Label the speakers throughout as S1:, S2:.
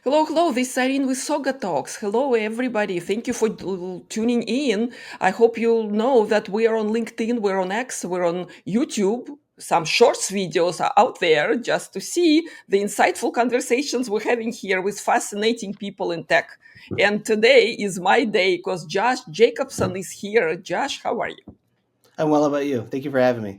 S1: Hello, hello. This is Irene with SaugaTalks. Hello, everybody. Thank you for tuning in. I hope you know that we are on LinkedIn, we're on X, we're on YouTube. Some shorts videos are out there just to see the insightful conversations we're having here with fascinating people in tech. And today is my day because Josh Jacobson is here. Josh, how are you?
S2: I'm well. How about you? Thank you for having me.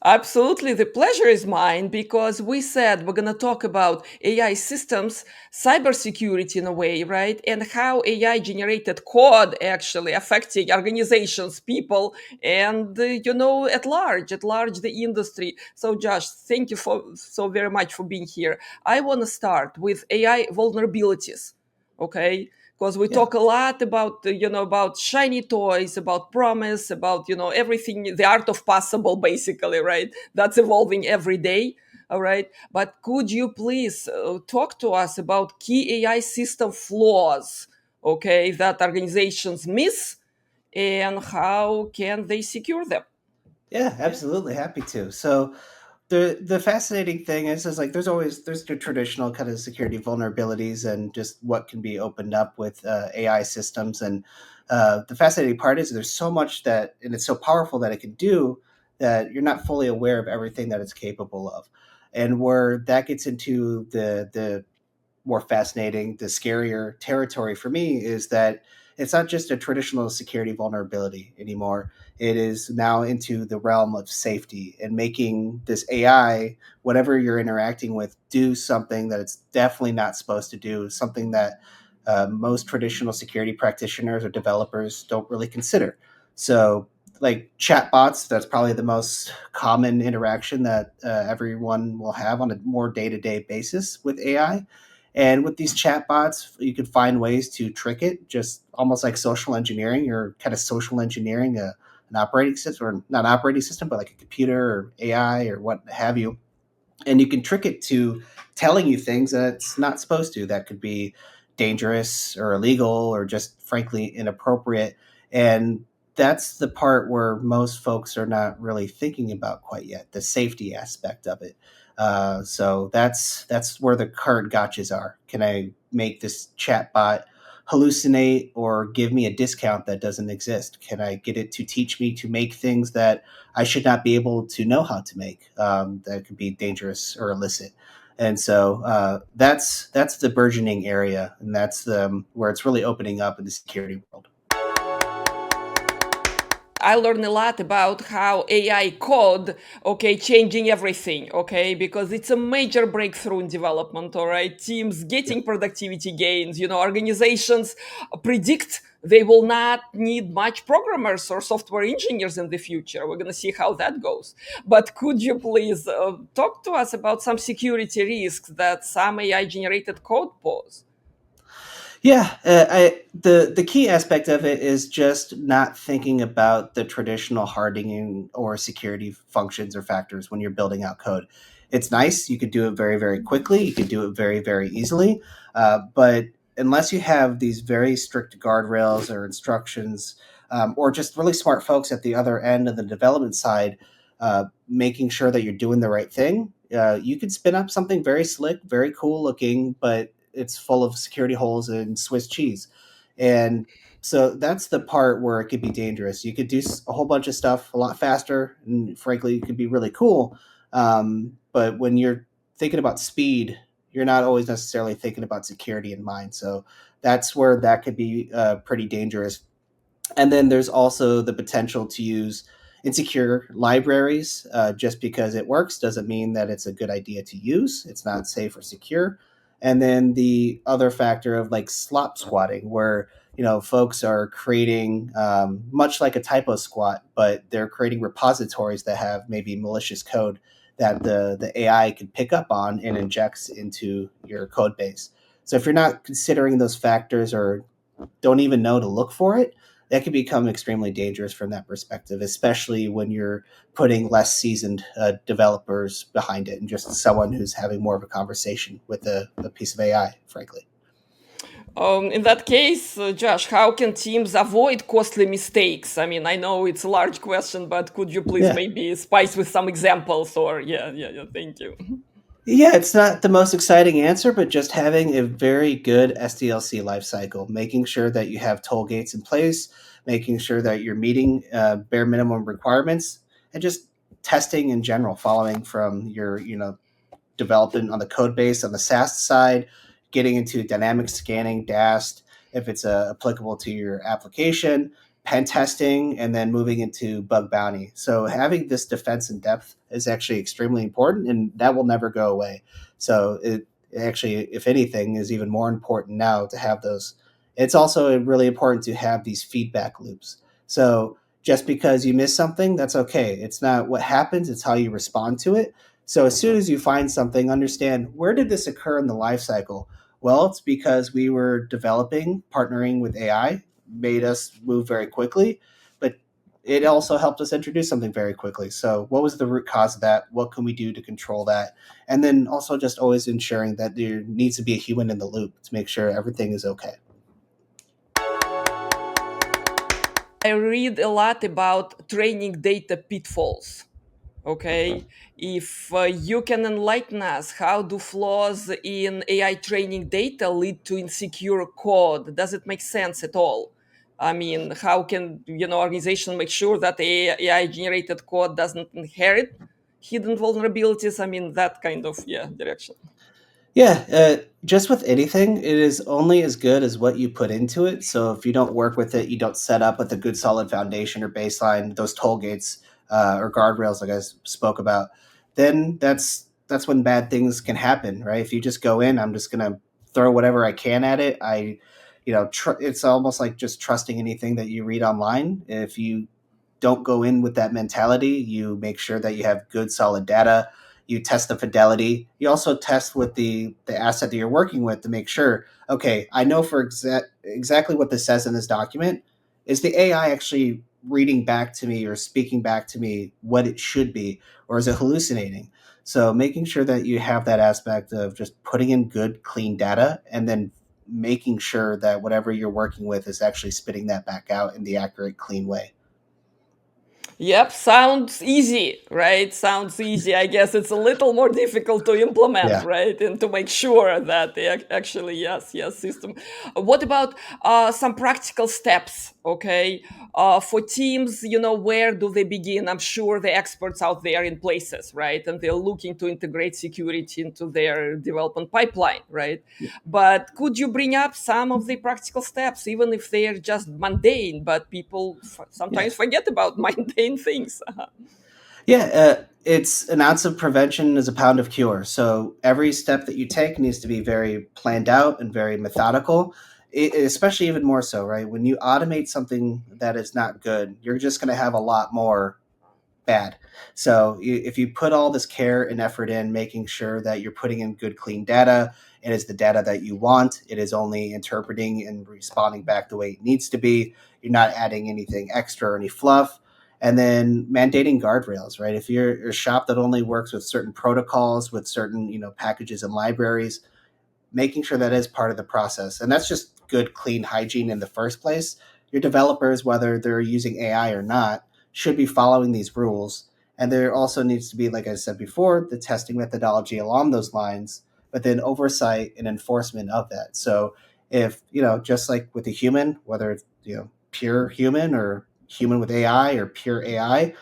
S1: Absolutely. The pleasure is mine because we said we're going to talk about AI systems, cybersecurity in a way, right? And how AI generated code actually affecting organizations, people, and, at large, the industry. So, Josh, thank you for so very much for being here. I want to start with AI vulnerabilities. Okay, because we
S2: Yeah.
S1: talk a lot about about shiny toys, about promise, about everything, the art of possible, basically, right? That's evolving every day. All right, but could you please talk to us about key AI system flaws, okay, that organizations miss, and how can they secure them?
S2: Yeah,
S1: Yeah.
S2: absolutely. Happy to. So the fascinating thing is like there's the traditional kind of security vulnerabilities and just what can be opened up with AI systems. And the fascinating part is there's so much that and it's so powerful that it can do that you're not fully aware of everything that it's capable of. And where that gets into the more fascinating, the scarier territory for me is that it's not just a traditional security vulnerability anymore. It is now into the realm of safety and making this AI, whatever you're interacting with, do something that it's definitely not supposed to do, something that most traditional security practitioners or developers don't really consider. So, like chatbots, that's probably the most common interaction that everyone will have on a more day to day basis with AI. And with these chatbots, you can find ways to trick it, just almost like social engineering. You're kind of social engineering an operating system, or not an operating system, but like a computer or AI or what have you. And you can trick it to telling you things that it's not supposed to. That could be dangerous or illegal or just frankly inappropriate. And that's the part where most folks are not really thinking about quite yet, the safety aspect of it. So that's where the current gotchas are. Can I make this chatbot hallucinate or give me a discount that doesn't exist? Can I get it to teach me to make things that I should not be able to know how to make that could be dangerous or illicit? And so that's the burgeoning area, and that's the where it's really opening up in the security world.
S1: I learned a lot about how AI code, okay, changing everything, okay, because it's a major breakthrough in development, all right? Teams
S2: Yeah.
S1: getting productivity gains, organizations predict they will not need much programmers or software engineers in the future. We're going to see how that goes. But could you please talk to us about some security risks that some AI generated code pose?
S2: Yeah, the key aspect of it is just not thinking about the traditional hardening or security functions or factors when you're building out code. It's nice, you could do it very very quickly, you could do it very very easily, but unless you have these very strict guardrails or instructions, or just really smart folks at the other end of the development side, making sure that you're doing the right thing, you could spin up something very slick, very cool looking, but it's full of security holes and Swiss cheese. And so that's the part where it could be dangerous. You could do a whole bunch of stuff a lot faster, and frankly, it could be really cool. But when you're thinking about speed, you're not always necessarily thinking about security in mind. So that's where that could be pretty dangerous. And then there's also the potential to use insecure libraries. Just because it works doesn't mean that it's a good idea to use. It's not safe or secure. And then the other factor of like slop squatting, where folks are creating much like a typo squat, but they're creating repositories that have maybe malicious code that the AI can pick up on and injects into your code base. So if you're not considering those factors or don't even know to look for it, that can become extremely dangerous from that perspective, especially when you're putting less seasoned developers behind it and just someone who's having more of a conversation with a piece of AI, frankly.
S1: In that case, Josh, how can teams avoid costly mistakes? I mean, I know it's a large question, but could you please
S2: Yeah.
S1: maybe spice with some examples? Or yeah, thank you.
S2: Yeah, it's not the most exciting answer, but just having a very good SDLC life cycle, making sure that you have toll gates in place, making sure that you're meeting bare minimum requirements, and just testing in general, following from your development on the code base on the SaaS side, getting into dynamic scanning, DAST, if it's applicable to your application, pen testing, and then moving into bug bounty. So having this defense in depth is actually extremely important, and that will never go away. So it actually, if anything, is even more important now to have those. It's also really important to have these feedback loops. So just because you miss something, that's okay. It's not what happens, it's how you respond to it. So as soon as you find something, understand where did this occur in the life cycle? Well, it's because we were developing, partnering with AI, made us move very quickly, but it also helped us introduce something very quickly. So what was the root cause of that? What can we do to control that? And then also just always ensuring that there needs to be a human in the loop to make sure everything is okay.
S1: I read a lot about training data pitfalls. Okay, if you can enlighten us, how do flaws in AI training data lead to insecure code? Does it make sense at all? I mean, how can organization make sure that AI generated code doesn't inherit hidden vulnerabilities? I mean, that kind of direction.
S2: Yeah, just with anything, it is only as good as what you put into it. So if you don't work with it, you don't set up with a good solid foundation or baseline, those toll gates or guardrails, like I spoke about, then that's when bad things can happen, right? If you just go in, I'm just gonna throw whatever I can at it. It's almost like just trusting anything that you read online. If you don't go in with that mentality. You make sure that you have good, solid data. You test the fidelity. You also test with the asset that you're working with to make sure. Okay, I know for exactly what this says in this document. Is the AI actually reading back to me or speaking back to me what it should be, or is it hallucinating? So making sure that you have that aspect of just putting in good, clean data, and then making sure that whatever you're working with is actually spitting that back out in the accurate, clean way.
S1: Yep, sounds easy, right? Sounds easy. I guess it's a little more difficult to implement,
S2: Yeah.
S1: right? And to make sure that they actually, yes, yes, system. What about some practical steps, okay? For teams, where do they begin? I'm sure the experts out there in places, right? And they're looking to integrate security into their development pipeline, right? But could you bring up some of the practical steps, even if they're just mundane, but people
S2: Yeah.
S1: sometimes forget about mundane things?
S2: Yeah, it's an ounce of prevention is a pound of cure. So every step that you take needs to be very planned out and very methodical. Especially even more so, right? When you automate something that is not good, you're just going to have a lot more bad. So if you put all this care and effort in making sure that you're putting in good, clean data, it is the data that you want. It is only interpreting and responding back the way it needs to be. You're not adding anything extra or any fluff. And then mandating guardrails, right? If you're a shop that only works with certain protocols, with certain packages and libraries, making sure that is part of the process. And that's just good, clean hygiene in the first place. Your developers, whether they're using AI or not, should be following these rules. And there also needs to be, like I said before, the testing methodology along those lines, but then oversight and enforcement of that. So if, just like with a human, whether it's, pure human or human with AI or pure AI,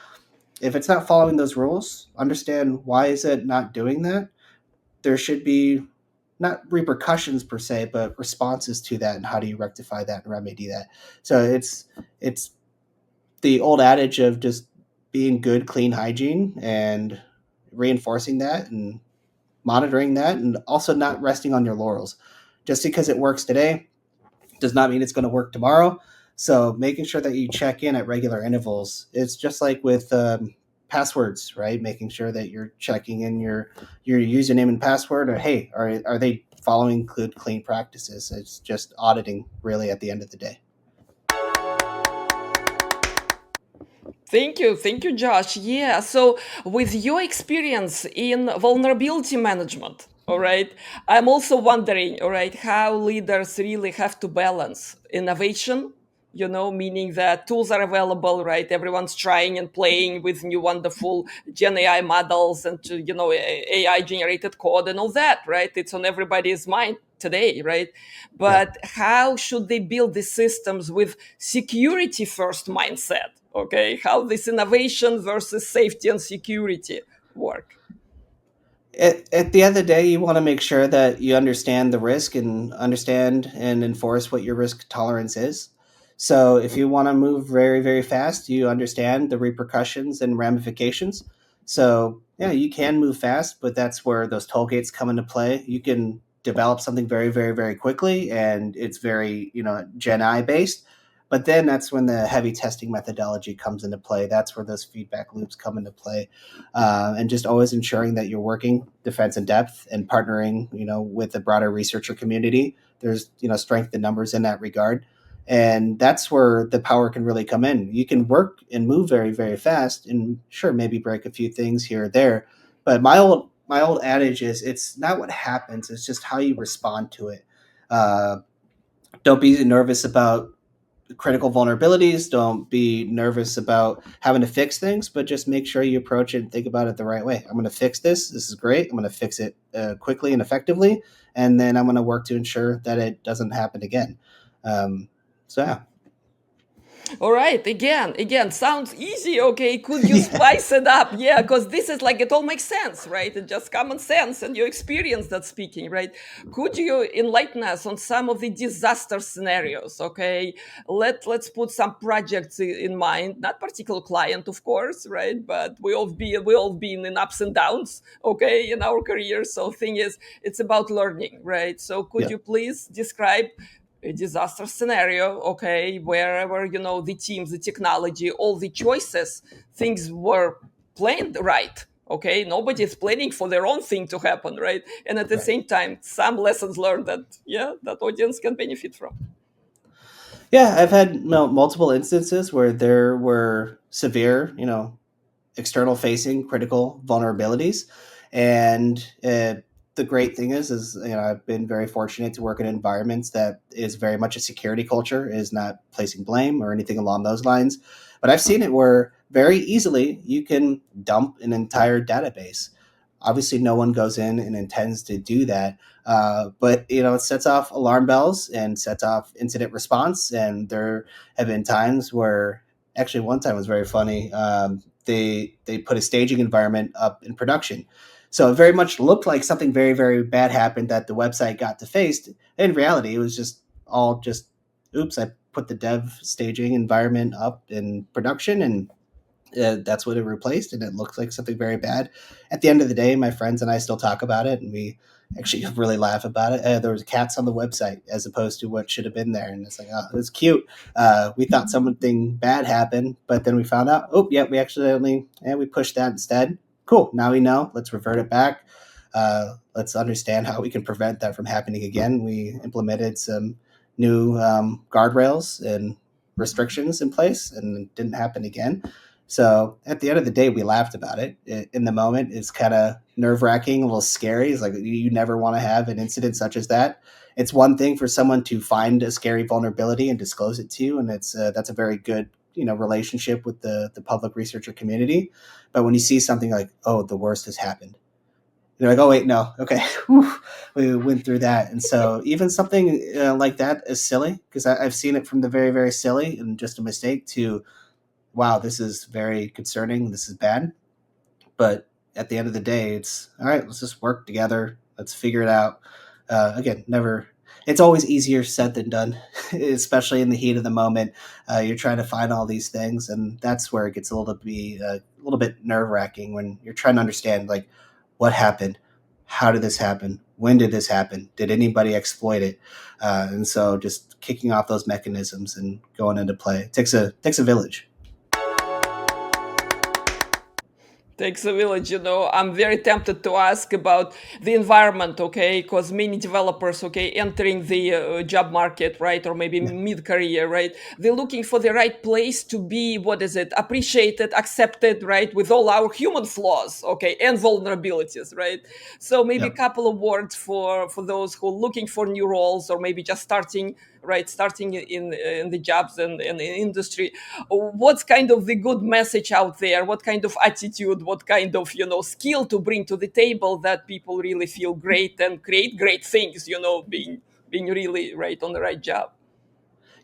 S2: if it's not following those rules, understand why is it not doing that. There should be not repercussions per se, but responses to that, and how do you rectify that and remedy that. So it's the old adage of just being good, clean hygiene and reinforcing that and monitoring that, and also not resting on your laurels. Just because it works today does not mean it's going to work tomorrow. So making sure that you check in at regular intervals. It's just like with passwords, right? Making sure that you're checking in your username and password, or hey, are they following good clean practices? It's just auditing, really, at the end of the day.
S1: Thank you, Josh. Yeah, so with your experience in vulnerability management, all right, I'm also wondering, all right, how leaders really have to balance innovation meaning that tools are available, right? Everyone's trying and playing with new wonderful Gen AI models and, AI generated code and all that, right? It's on everybody's mind today, right?
S2: Yeah.
S1: But how should they build these systems with security first mindset? Okay. How this innovation versus safety and security work?
S2: At the end of the day, you want to make sure that you understand the risk and understand and enforce what your risk tolerance is. So if you want to move very, very fast, you understand the repercussions and ramifications. So yeah, you can move fast, but that's where those toll gates come into play. You can develop something very, very, very quickly, and it's very, Gen I based. But then that's when the heavy testing methodology comes into play. That's where those feedback loops come into play, and just always ensuring that you're working defense in depth and partnering, with the broader researcher community. There's, strength in numbers in that regard. And that's where the power can really come in. You can work and move very, very fast and sure, maybe break a few things here or there. But my old adage is it's not what happens, it's just how you respond to it. Uh, don't be nervous about critical vulnerabilities. Don't be nervous about having to fix things, but just make sure you approach it and think about it the right way. I'm going to fix this. This is great. I'm going to fix it quickly and effectively, and then I'm going to work to ensure that it doesn't happen again. Um, so yeah,
S1: All right, again, sounds easy. Okay, could you
S2: yeah,
S1: spice it up? Yeah, because this is like it all makes sense, right? It's just common sense and your experience that's speaking, right? Could you enlighten us on some of the disaster scenarios? Okay, let's put some projects in mind. Not particular client, of course, right? But we all been in ups and downs, okay, in our careers. So thing is, it's about learning, right? So could
S2: yeah.
S1: you please describe a disaster scenario, okay, wherever, the teams, the technology, all the choices, things were planned right, okay, nobody is planning for their own thing to happen, right, and at the
S2: Right.
S1: same time some lessons learned that, yeah, that audience can benefit from.
S2: Yeah, I've had multiple instances where there were severe, external facing critical vulnerabilities. And the great thing is I've been very fortunate to work in environments that is very much a security culture, is not placing blame or anything along those lines. But I've seen it where very easily you can dump an entire database. Obviously, no one goes in and intends to do that, but it sets off alarm bells and sets off incident response. And there have been times where, actually, one time was very funny. They put a staging environment up in production. So it very much looked like something very, very bad happened that the website got defaced. In reality, it was just oops, I put the dev staging environment up in production, and that's what it replaced, and it looked like something very bad. At the end of the day, my friends and I still talk about it, and we actually really laugh about it. There was cats on the website as opposed to what should have been there, and it's like, oh, it was cute. We thought something bad happened, but then we found out, oh, yeah, we actually we pushed that instead. Cool. Now we know. Let's revert it back. Let's understand how we can prevent that from happening again. We implemented some new guardrails and restrictions in place, and it didn't happen again. So at the end of the day, we laughed about it. In the moment, it's kind of nerve wracking, a little scary. It's like you never want to have an incident such as that. It's one thing for someone to find a scary vulnerability and disclose it to you, and that's a very good relationship with the public researcher community. But when you see something like, oh, the worst has happened, you're like, oh wait, no, okay, we went through that. And so even something like that is silly, because I've seen it from the very, very silly and just a mistake to, wow, this is very concerning, this is bad. But at the end of the day, it's all right, let's just work together, let's figure it out. Again, never, it's always easier said than done, especially in the heat of the moment. You're trying to find all these things, and that's where it gets a little bit nerve wracking when you're trying to understand, like, what happened, how did this happen, when did this happen, did anybody exploit it? And so just kicking off those mechanisms and going into play, it takes a village.
S1: Takes a village, I'm very tempted to ask about the environment, okay, because many developers, okay, entering the job market, right, or maybe
S2: Yeah.
S1: mid-career, right, they're looking for the right place to be, what is it, appreciated, accepted, right, with all our human flaws, okay, and vulnerabilities, right? So maybe a
S2: Yeah.
S1: couple of words for those who are looking for new roles or maybe just starting right, starting in the jobs and the industry, what's kind of the good message out there? What kind of attitude? What kind of skill to bring to the table that people really feel great and create great things? Being really right on the right job.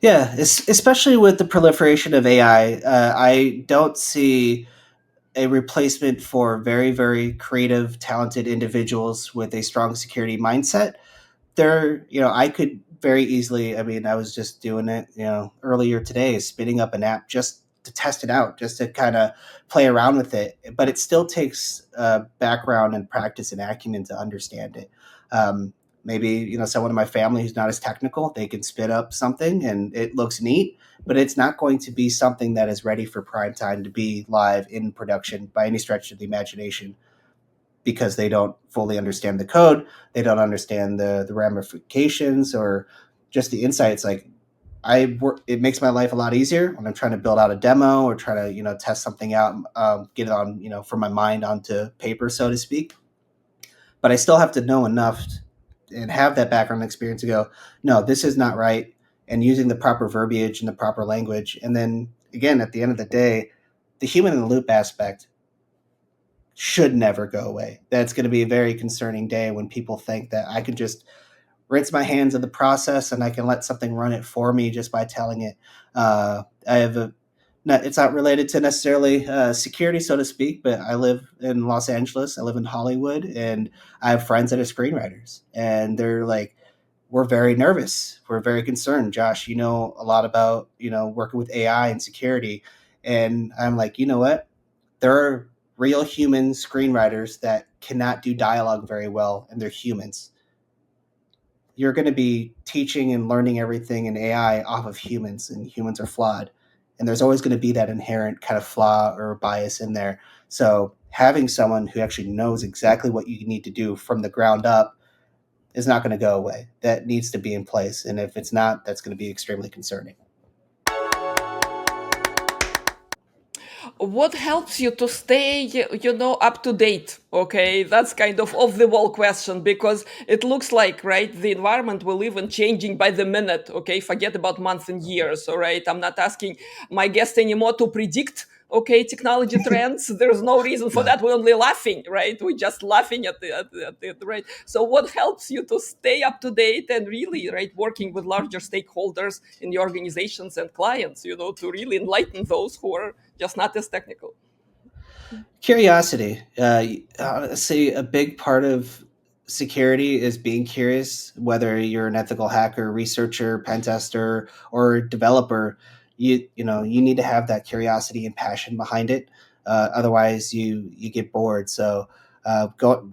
S2: Yeah, especially with the proliferation of AI, I don't see a replacement for very, very creative, talented individuals with a strong security mindset. I could very easily, I mean, I was just doing it, earlier today, spinning up an app just to test it out, just to kind of play around with it. But it still takes background and practice and acumen to understand it. Maybe, someone in my family who's not as technical, they can spin up something and it looks neat, but it's not going to be something that is ready for prime time to be live in production by any stretch of the imagination, because they don't fully understand the code, they don't understand the ramifications or just the insights. Like, it makes my life a lot easier when I'm trying to build out a demo or try to test something out, get it on from my mind onto paper, so to speak. But I still have to know enough and have that background experience to go, no, this is not right, and using the proper verbiage and the proper language. And then again, at the end of the day, the human in the loop aspect should never go away. That's going to be a very concerning day when people think that I can just rinse my hands of the process and I can let something run it for me just by telling it. I have a not, It's not related to necessarily security, so to speak, but I live in Los Angeles. I live in Hollywood, and I have friends that are screenwriters, and they're like, we're very nervous. We're very concerned. Josh, you know a lot about, working with AI and security. And I'm like, you know what? There are real human screenwriters that cannot do dialogue very well, and they're humans. You're going to be teaching and learning everything in AI off of humans, and humans are flawed. And there's always going to be that inherent kind of flaw or bias in there. So having someone who actually knows exactly what you need to do from the ground up is not going to go away. That needs to be in place. And if it's not, that's going to be extremely concerning.
S1: What helps you to stay up to date? Okay, that's kind of off the wall question, because it looks like, right, the environment we live in changing by the minute. Okay, forget about months and years. All right, I'm not asking my guest anymore to predict, okay, technology trends. There's no reason for
S2: No.
S1: that. We're only laughing, right? We're just laughing at the right. So what helps you to stay up to date and really, right, working with larger stakeholders in the organizations and clients, to really enlighten those who are just not as technical?
S2: Curiosity. Honestly, a big part of security is being curious. Whether you're an ethical hacker, researcher, pen tester, or developer, you need to have that curiosity and passion behind it. Otherwise, you get bored. So,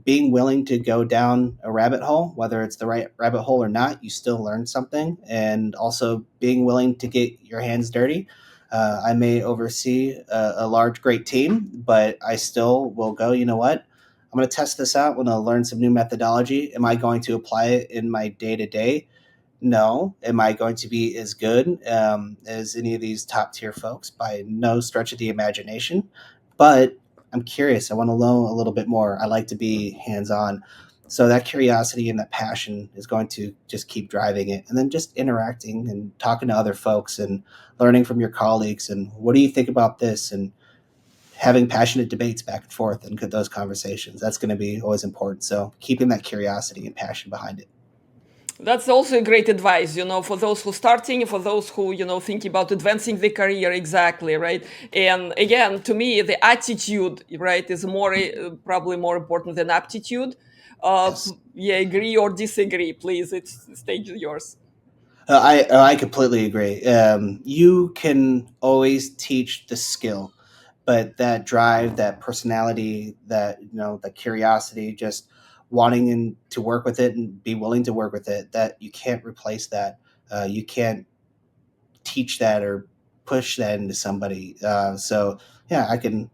S2: being willing to go down a rabbit hole, whether it's the right rabbit hole or not, you still learn something. And also being willing to get your hands dirty. I may oversee a large, great team, but I still will go, you know what? I'm going to test this out. I'm going to learn some new methodology. Am I going to apply it in my day to day? No. Am I going to be as good as any of these top tier folks? By no stretch of the imagination. But I'm curious. I want to know a little bit more. I like to be hands on. So that curiosity and that passion is going to just keep driving it. And then just interacting and talking to other folks and learning from your colleagues. And what do you think about this? And having passionate debates back and forth and those conversations. That's going to be always important. So keeping that curiosity and passion behind it.
S1: That's also a great advice, for those who starting, for those who, thinking about advancing the career. Exactly, right? And again, to me, the attitude, right, is more probably more important than aptitude.
S2: Yes.
S1: Yeah, agree or disagree, please. It's the stage is yours.
S2: I completely agree. You can always teach the skill, but that drive, that personality, that the curiosity, just wanting to work with it and be willing to work with it, that you can't replace that. You can't teach that or push that into somebody. So yeah, I can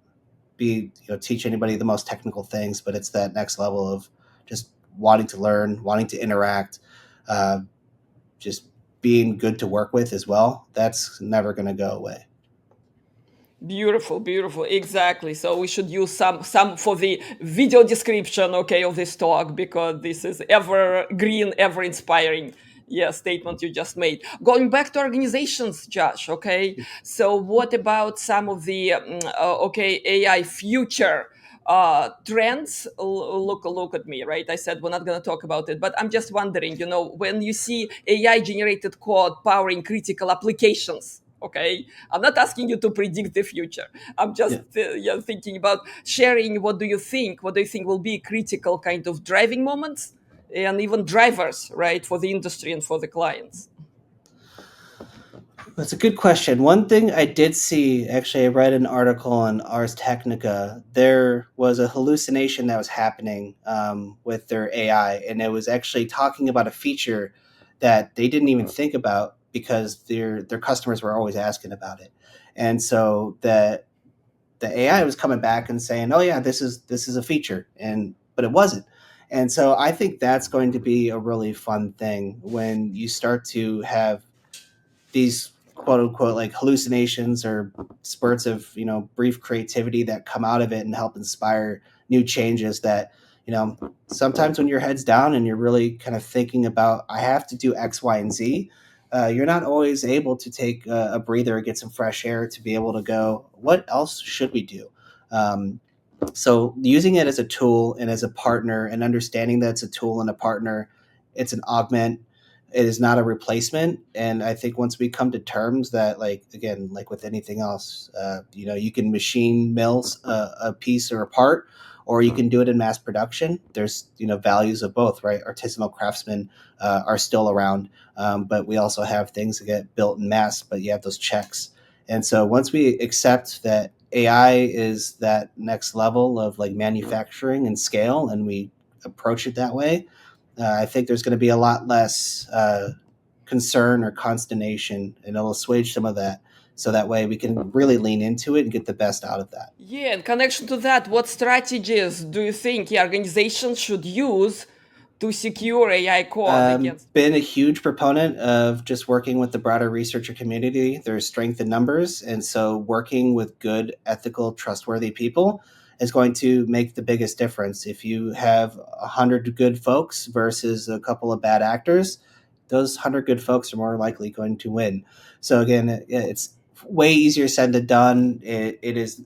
S2: teach anybody the most technical things, but it's that next level of just wanting to learn, wanting to interact. Uh, just being good to work with as well, that's never going to go away.
S1: Beautiful, beautiful. Exactly. So we should use some for the video description, okay, of this talk, because this is ever green, ever inspiring. yeah, statement you just made. Going back to organizations, Josh. Okay, so what about some of the okay AI future trends? Look at me, right? I said we're not going to talk about it, but I'm just wondering. When you see AI generated code powering critical applications. Okay, I'm not asking you to predict the future. I'm just
S2: Yeah.
S1: yeah, thinking about sharing. What do you think? What do you think will be critical kind of driving moments and even drivers, right, for the industry and for the clients?
S2: That's a good question. One thing I did see, actually, I read an article on Ars Technica. There was a hallucination that was happening with their AI, and it was actually talking about a feature that they didn't even think about because their customers were always asking about it, and so the AI was coming back and saying, "Oh yeah, this is a feature," and but it wasn't. And so I think that's going to be a really fun thing when you start to have these quote unquote like hallucinations or spurts of brief creativity that come out of it and help inspire new changes that sometimes when your head's down and you're really kind of thinking about I have to do X, Y, and Z, you're not always able to take a breather and get some fresh air to be able to go what else should we do. Um, so using it as a tool and as a partner and understanding that it's a tool and a partner, it's an augment. It is not a replacement. And I think once we come to terms that, like again, like with anything else, you can machine mills a piece or a part, or you can do it in mass production. There's values of both, right? Artisanal craftsmen are still around, but we also have things that get built in mass, but you have those checks. And so once we accept that AI is that next level of like manufacturing and scale, and we approach it that way, I think there's going to be a lot less concern or consternation, and it'll assuage some of that. So that way we can really lean into it and get the best out of that.
S1: Yeah, in connection to that, what strategies do you think yeah, organizations should use to secure AI code against?
S2: Been a huge proponent of just working with the broader researcher community. There's strength in numbers, and so working with good, ethical, trustworthy people is going to make the biggest difference. If you have 100 good folks versus a couple of bad actors, those 100 good folks are more likely going to win. So again, it's way easier said than done. It is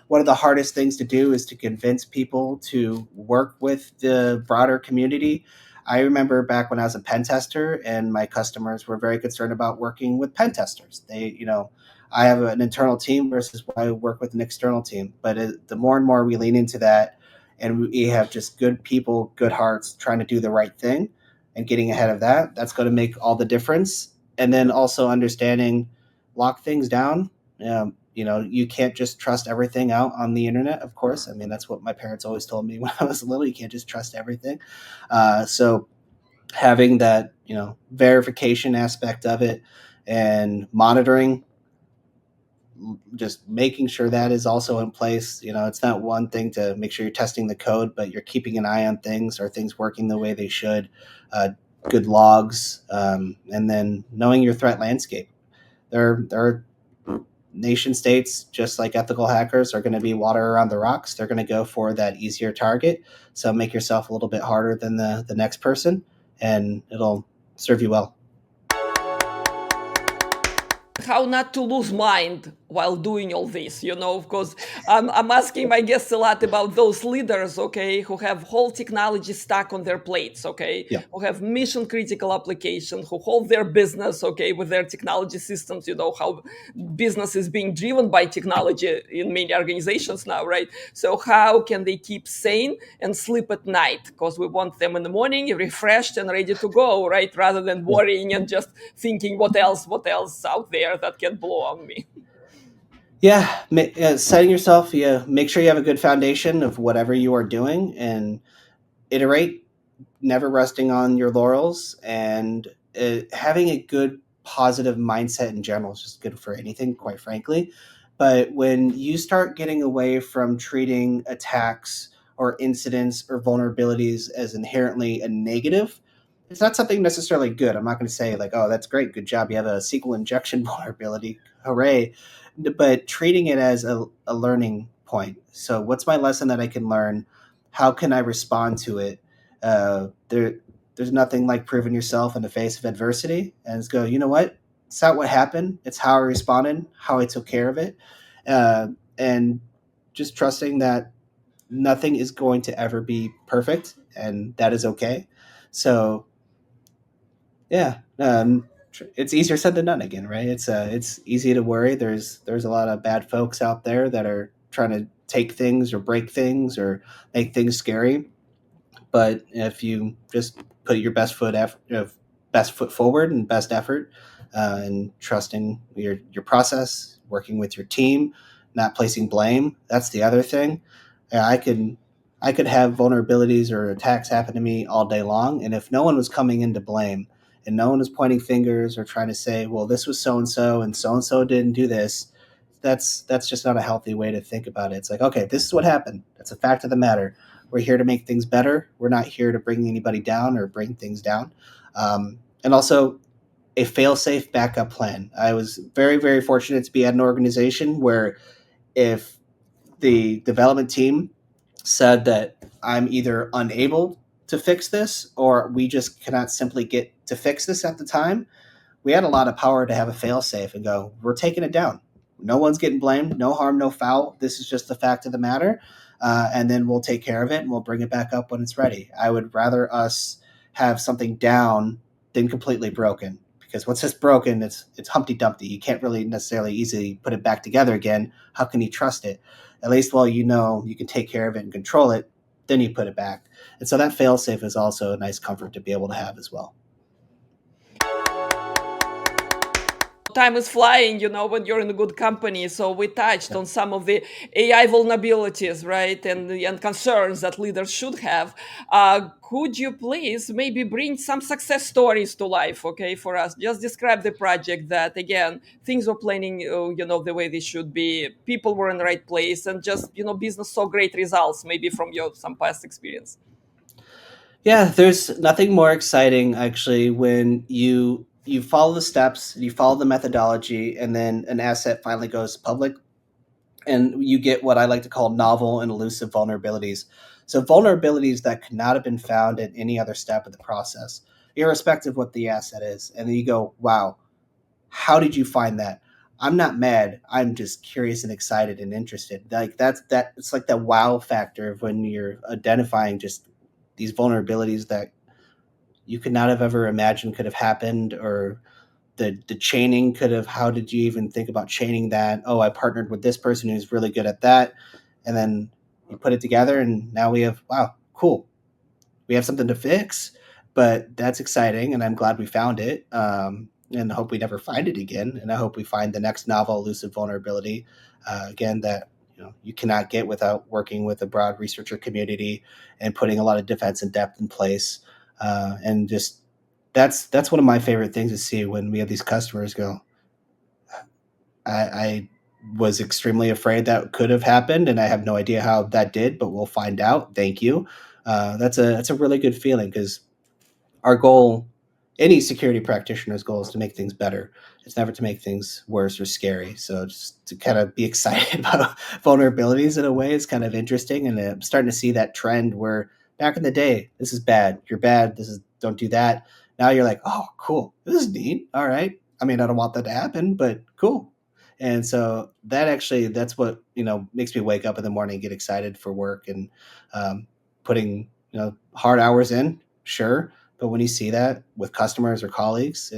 S2: one of the hardest things to do is to convince people to work with the broader community. I remember back when I was a pen tester and my customers were very concerned about working with pen testers. I have an internal team versus I work with an external team. But the more and more we lean into that and we have just good people, good hearts trying to do the right thing and getting ahead of that, that's going to make all the difference. And then also understanding lock things down. You can't just trust everything out on the internet, of course. I mean, that's what my parents always told me when I was little. You can't just trust everything. So having that, verification aspect of it and monitoring, just making sure that is also in place. It's not one thing to make sure you're testing the code, but you're keeping an eye on things. Are things working the way they should? Uh, Good logs, and then knowing your threat landscape. There are nation states, just like ethical hackers, are going to be water around the rocks. They're going to go for that easier target. So make yourself a little bit harder than the next person, and it'll serve you well.
S1: How not to lose mind while doing all this, of course. I'm asking my guests a lot about those leaders, okay, who have whole technology stack on their plates, okay,
S2: Yeah.
S1: who have mission critical application, who hold their business, okay, with their technology systems. How business is being driven by technology in many organizations now, right? So how can they keep sane and sleep at night? Because we want them in the morning refreshed and ready to go, right, rather than
S2: Yeah.
S1: worrying and just thinking what else out there that can blow on me.
S2: Yeah, setting yourself. Yeah, make sure you have a good foundation of whatever you are doing, and iterate, never resting on your laurels, and having a good positive mindset in general is just good for anything, quite frankly. But when you start getting away from treating attacks or incidents or vulnerabilities as inherently a negative, it's not something necessarily good. I'm not going to say like, oh, that's great, good job, you have a SQL injection vulnerability, hooray. But treating it as a learning point. So what's my lesson that I can learn? How can I respond to it? There there's nothing like proving yourself in the face of adversity, and it's go, you know what? It's not what happened. It's how I responded, how I took care of it, and just trusting that nothing is going to ever be perfect, and that is okay. So yeah, it's easier said than done again, right? It's easy to worry. There's a lot of bad folks out there that are trying to take things or break things or make things scary. But if you just put your best foot forward and best effort, and trusting your process, working with your team, not placing blame. That's the other thing. Yeah, I could have vulnerabilities or attacks happen to me all day long, and if no one was coming in to blame, and no one was pointing fingers or trying to say, well, this was and so didn't do this. That's just not a healthy way to think about it. It's like, okay, this is what happened. That's a fact of the matter. We're here to make things better. We're not here to bring anybody down or bring things down. And also a fail-safe backup plan. I was very, very fortunate to be at an organization where if the development team said that I'm either unable to fix this or we just cannot simply get to fix this at the time, we had a lot of power to have a fail safe and go, we're taking it down. No one's getting blamed. No harm, no foul. This is just the fact of the matter. And then we'll take care of it and we'll bring it back up when it's ready. I would rather us have something down than completely broken, because once it's broken, it's Humpty Dumpty. You can't really necessarily easily put it back together again. How can you trust it? At least while you know you can take care of it and control it, then you put it back. And so that fail safe is also a nice comfort to be able to have as well.
S1: Time is flying, when you're in a good company. So we touched
S2: Yeah.
S1: on some of the AI vulnerabilities, right, and concerns that leaders should have. Could you please maybe bring some success stories to life, okay, for us? Just describe the project that again things were planning, the way they should be. People were in the right place, and just business saw great results, maybe from your some past experience.
S2: Yeah, there's nothing more exciting actually when you follow the steps, you follow the methodology, and then an asset finally goes public, and you get what I like to call novel and elusive vulnerabilities. So vulnerabilities that could not have been found at any other step of the process, irrespective of what the asset is. And then you go, wow, how did you find that? I'm not mad. I'm just curious and excited and interested. Like that. It's like that wow factor of when you're identifying just these vulnerabilities that you could not have ever imagined could have happened, or the chaining could have. How did you even think about chaining that? Oh, I partnered with this person who's really good at that, and then you put it together, and now we have, wow, cool, we have something to fix. But that's exciting, and I'm glad we found it. And I hope we never find it again. And I hope we find the next novel elusive vulnerability, again, that you cannot get without working with a broad researcher community and putting a lot of defense and depth in place. And just that's one of my favorite things to see when we have these customers go, I was extremely afraid that could have happened, and I have no idea how that did, but we'll find out. Thank you. That's a really good feeling, because our goal, any security practitioner's goal, is to make things better. It's never to make things worse or scary. So just to kind of be excited about vulnerabilities in a way is kind of interesting, and I'm starting to see that trend where back in the day, this is bad, you're bad, this is, don't do that. Now you're like, oh, cool, this is neat. All right. I mean, I don't want that to happen, but cool. And so that's what makes me wake up in the morning and get excited for work, and putting hard hours in, sure, but when you see that with customers or colleagues,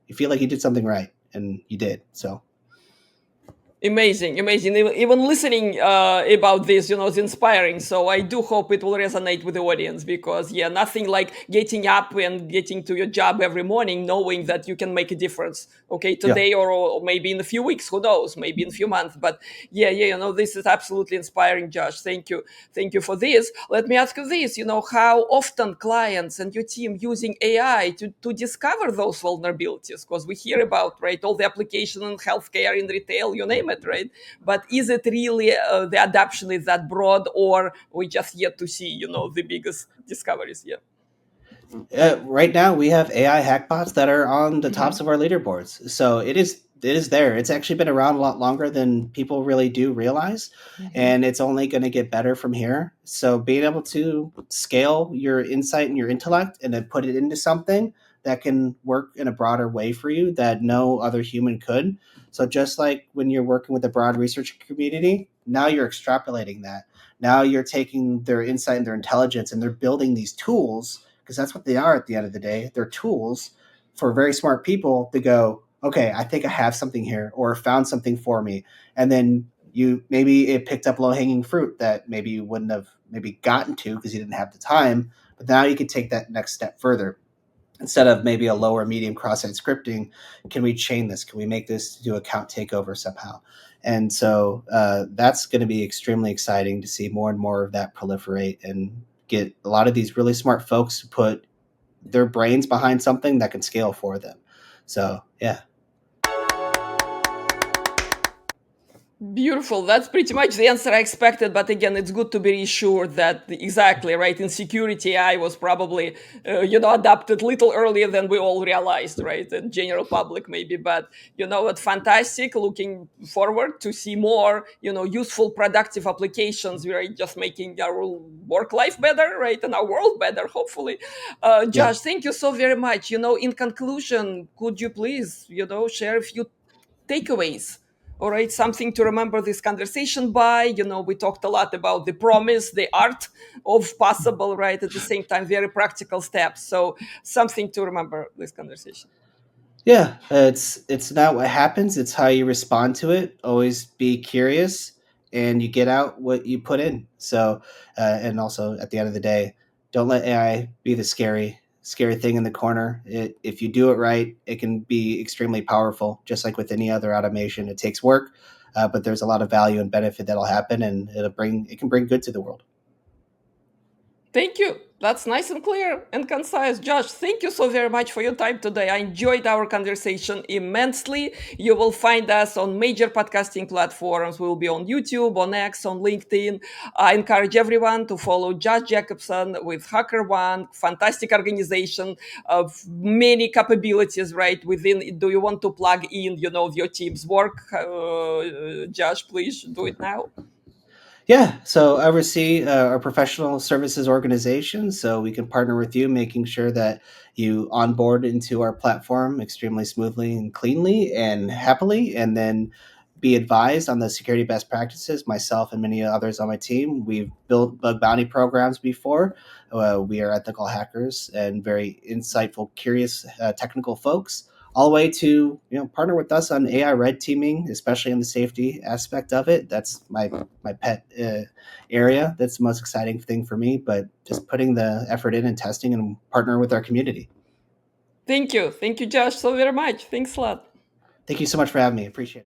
S2: you feel like you did something right, and you did. So
S1: Amazing, amazing. Even listening about this, is inspiring. So I do hope it will resonate with the audience, because, yeah, nothing like getting up and getting to your job every morning knowing that you can make a difference. Okay,
S2: yeah.
S1: today or maybe in a few weeks, who knows? Maybe in a few months. But yeah, yeah, this is absolutely inspiring, Josh. Thank you for this. Let me ask you this: how often clients and your team using AI to discover those vulnerabilities? Because we hear about, right, all the application in healthcare, in retail, you name it, right? But is it really the adoption is that broad, or we just yet to see, the biggest discoveries? Yeah.
S2: Right now, we have AI hackbots that are on the
S1: Hmm.
S2: tops of our leaderboards. So it is it is there. It's actually been around a lot longer than people really do realize,
S1: Mhm.
S2: and it's only going to get better from here. So being able to scale your insight and your intellect and then put it into something that can work in a broader way for you that no other human could. So just like when you're working with a broad research community, now you're extrapolating that. Now you're taking their insight and their intelligence and they're building these tools, because that's what they are at the end of the day. They're tools for very smart people to go, okay, I think I have something here or found something for me. And then you maybe it picked up low hanging fruit that maybe you wouldn't have maybe gotten to because you didn't have the time. But now you can take that next step further. Instead of maybe a lower medium cross-site scripting, can we chain this? Can we make this do account takeover somehow? And so that's going to be extremely exciting to see more and more of that proliferate and get a lot of these really smart folks to put their brains behind something that can scale for them. So yeah.
S1: Beautiful. That's pretty much the answer I expected. But again, it's good to be reassured that exactly right in security, AI was probably adapted little earlier than we all realized, right? The general public maybe, but what? Fantastic. Looking forward to see more useful, productive applications. Right, just making our work life better, right, and our world better. Hopefully,
S2: Yep.
S1: Josh, thank you so very much. In conclusion, could you please share a few takeaways, all right, something to remember this conversation by. We talked a lot about the promise, the art of possible, right, at the same time very practical steps, so something to remember this conversation.
S2: Yeah, it's not what happens, it's how you respond to it. Always be curious and you get out what you put in. So and also at the end of the day, don't let AI be the scary thing in the corner. If you do it right, it can be extremely powerful, just like with any other automation. It takes work, but there's a lot of value and benefit that'll happen, and it can bring good to the world.
S1: Thank you. That's nice and clear and concise. Josh, thank you so very much for your time today. I enjoyed our conversation immensely. You will find us on major podcasting platforms. We'll be on YouTube, on X, on LinkedIn. I encourage everyone to follow Josh Jacobson with HackerOne, fantastic organization of many capabilities, right? Within, do you want to plug in, your team's work? Josh, please do it now.
S2: Yeah, so I oversee our professional services organization, so we can partner with you, making sure that you onboard into our platform extremely smoothly and cleanly and happily, and then be advised on the security best practices. Myself and many others on my team, we've built bug bounty programs before. We are ethical hackers and very insightful, curious, technical folks, all the way to partner with us on AI red teaming, especially in the safety aspect of it. That's my pet area. That's the most exciting thing for me. But just putting the effort in and testing and partner with our community.
S1: Thank you. Thank you, Josh, so very much. Thanks a lot.
S2: Thank you so much for having me. Appreciate it.